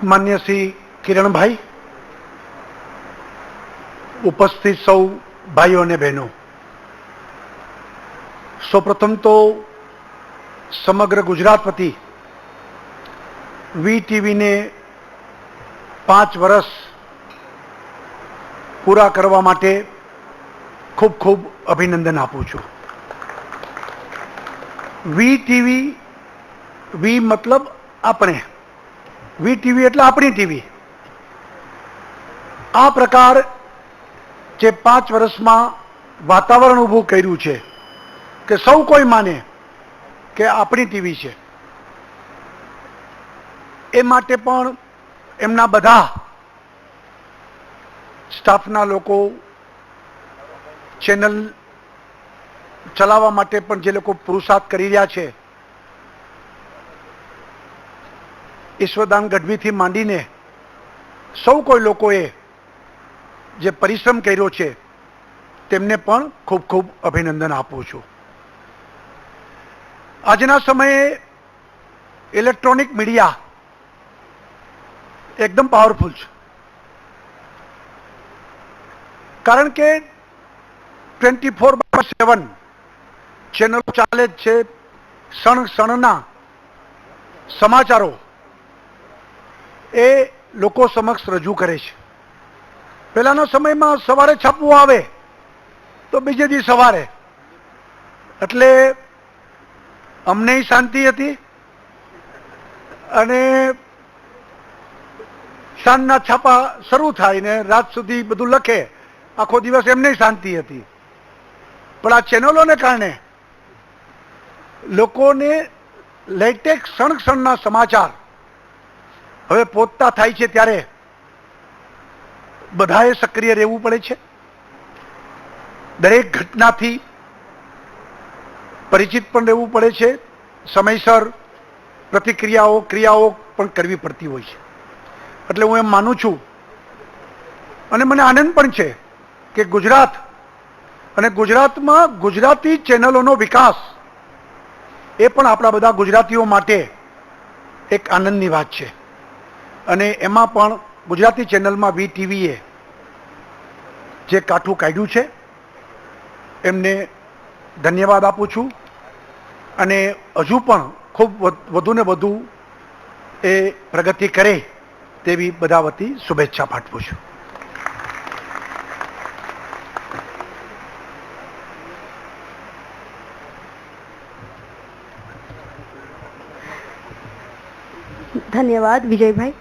मान्य श्री किरण भाई, उपस्थित सौ भाईओ ने बहनों, सौप्रथम तो समग्र गुजरात वती वीटीवी ने 5 वर्ष पूरा करवा माटे खूब खूब अभिनंदन आपू छू। वीटीवी, वी मतलब अपने, वीटीवी એટલે આપણી ટીવી। આ પ્રકાર જે 5 વર્ષમાં વાતાવરણ ઊભું કર્યું છે કે સૌ કોઈ માને કે આપણી ટીવી છે, એ માટે પણ એમના બધા સ્ટાફના લોકો, ચેનલ ચલાવવા માટે પણ જે લોકો પુરુષાર્થ કરી રહ્યા છે, ઈશ્વરદાન ગઢવીથી માંડીને સૌ કોઈ લોકોએ જે પરિશ્રમ કર્યો છે તેમને પણ ખૂબ ખૂબ અભિનંદન આપું છું। આજના સમયે ઇલેક્ટ્રોનિક મીડિયા એકદમ પાવરફુલ છે, કારણ કે 24/7 ચેનલો ચાલે જ છે। ક્ષણ ક્ષણના સમાચારો એ લોકો સમક્ષ રજૂ કરે છે। પહેલાના સમયમાં સવારે છાપવું આવે તો બીજે દી સવારે, એટલે અમને શાંતિ હતી અને સાંજના છાપા શરૂ થાય ને રાત સુધી બધું લખે, આખો દિવસ એમને શાંતિ હતી। પણ આ ચેનલોને કારણે લોકોને લેટેસ્ટ ક્ષણ ક્ષણના સમાચાર હવે પહોંચતા થાય છે, ત્યારે બધાએ સક્રિય રહેવું પડે છે। દરેક ઘટનાથી પરિચિત પણ રહેવું પડે છે, સમયસર પ્રતિક્રિયાઓ, ક્રિયાઓ પણ કરવી પડતી હોય છે। એટલે હું એમ માનું છું અને મને આનંદ પણ છે કે ગુજરાત અને ગુજરાતમાં ગુજરાતી ચેનલોનો વિકાસ એ પણ આપણા બધા ગુજરાતીઓ માટે એક આનંદની વાત છે। અને એમાં પણ ગુજરાતી ચેનલમાં વીટીવીએ જે કાઠું કાઢ્યું છે એમને ધન્યવાદ આપું છું અને હજુ પણ ખૂબ વધુ ને વધુ એ પ્રગતિ કરે તેવી બધા વતી શુભેચ્છા પાઠવું છું। धन्यवाद विजय भाई।